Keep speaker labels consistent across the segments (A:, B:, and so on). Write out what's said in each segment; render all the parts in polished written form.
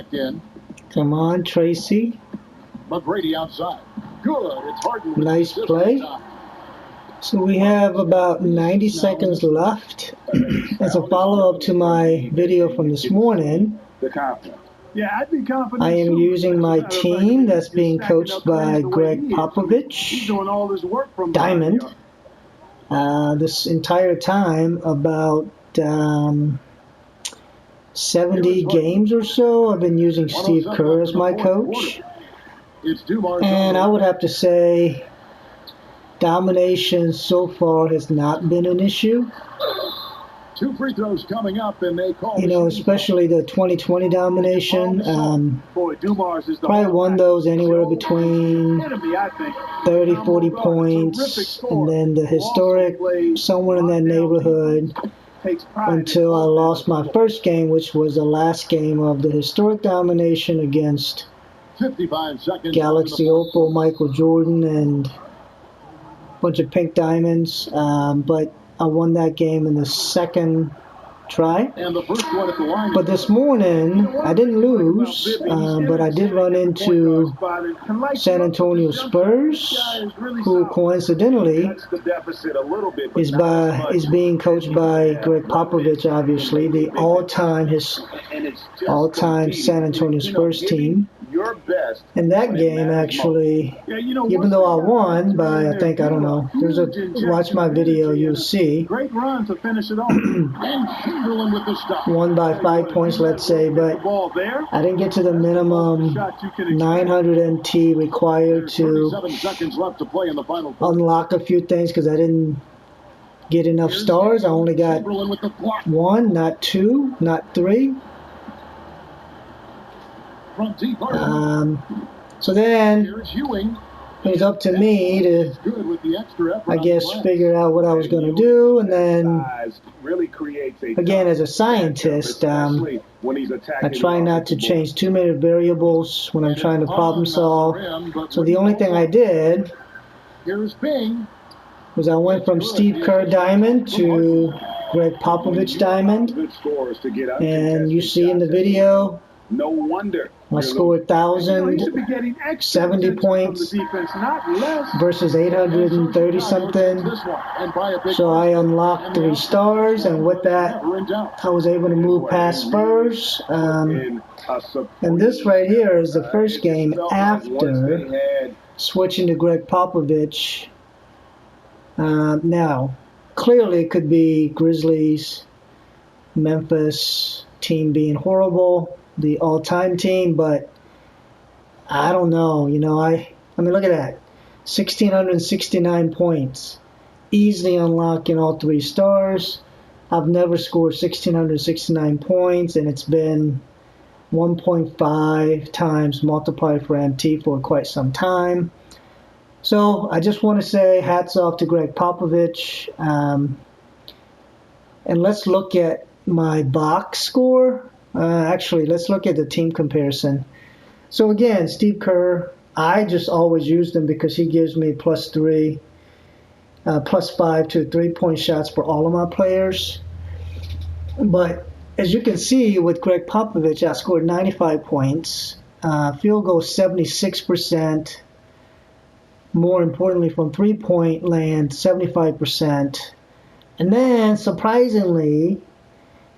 A: checked in.
B: Come on, Tracy.
A: McGrady outside. Good. It's Harden.
B: Nice play. So we have about 90 seconds left. As a follow-up to my video from this morning, I am using my team that's being coached by Greg Popovich, Diamond. This entire time, about 70 games or so, I've been using Steve Kerr as my coach. And I would have to say domination so far has not been an issue.
A: 2 free throws coming up, and they call,
B: you know, especially the 2020 domination. Probably won those anywhere between 30, 40 points, and then the historic somewhere in that neighborhood until I lost my first game, which was the last game of the historic domination against Galaxy Opal, Michael Jordan, and a bunch of pink diamonds. But I won that game in the second try. But this morning, I didn't lose, but I did run into San Antonio Spurs, who coincidentally is being coached by Greg Popovich, obviously, the all-time San Antonio Spurs team. In that game, actually, even though I won by, I think, I don't know, watch my video, you'll see. Won by 5 points, let's say, but I didn't get to the minimum 900 MT required to unlock a few things because I didn't get enough stars. I only got 1, not 2, not 3. So then it was up to me to, I guess, figure out what I was going to do. And then, again, as a scientist, I try not to change too many variables when I'm trying to problem solve. So the only thing I did was I went from Steve Kerr Diamond to Greg Popovich Diamond. And you see in the video,
C: no wonder
B: I scored 1,070 points versus 830 something. So I unlocked 3 stars, and with that, I was able to move past Spurs. And this right here is the first game after switching to Greg Popovich. Now, clearly it could be Grizzlies, Memphis team being horrible, the all-time team, but I don't know. You know, I mean, look at that. 1,669 points. Easily unlocking all 3 stars. I've never scored 1,669 points, and it's been 1.5 times multiplied for MT for quite some time. So I just want to say hats off to Greg Popovich. And let's look at my box score. Actually, let's look at the team comparison. So again, Steve Kerr, I just always use him because he gives me +5 to 3-point shots for all of my players. But as you can see with Greg Popovich, I scored 95 points, field goal 76%. More importantly, from 3-point land, 75%. And then, surprisingly,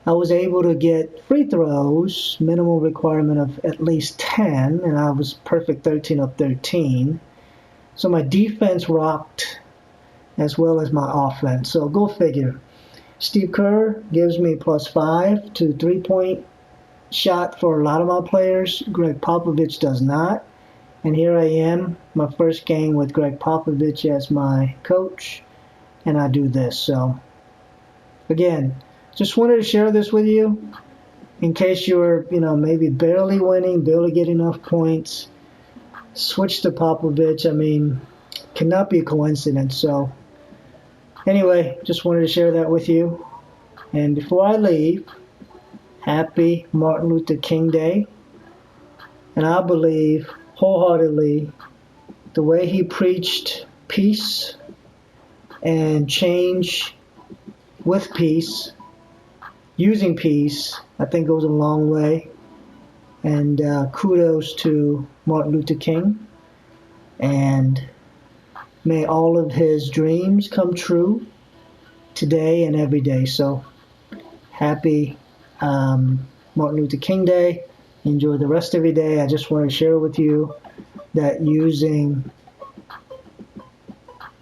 B: I was able to get free throws, minimal requirement of at least 10, and I was perfect 13 of 13. So my defense rocked as well as my offense. So go figure. Steve Kerr gives me +5 to 3-point shot for a lot of my players. Greg Popovich does not. And here I am, my first game with Greg Popovich as my coach, and I do this. So again, just wanted to share this with you in case you're, maybe barely winning, barely getting enough points. Switch to Popovich. I mean, cannot be a coincidence. So anyway, just wanted to share that with you. And before I leave, happy Martin Luther King Day. And I believe wholeheartedly the way he preached peace and change with peace, using peace, I think goes a long way. And kudos to Martin Luther King. And may all of his dreams come true today and every day. So happy Martin Luther King Day. Enjoy the rest of your day. I just want to share with you that using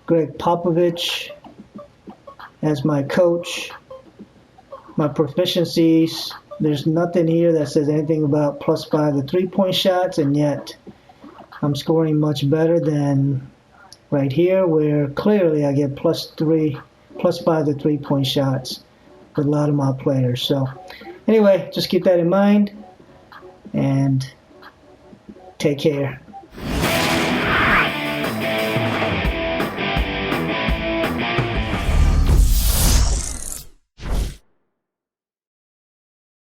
B: Greg Popovich as my coach, my proficiencies, there's nothing here that says anything about +5 to 3-point shots, and yet I'm scoring much better than right here, where clearly I get +5 to 3-point shots with a lot of my players. So anyway, just keep that in mind and take care.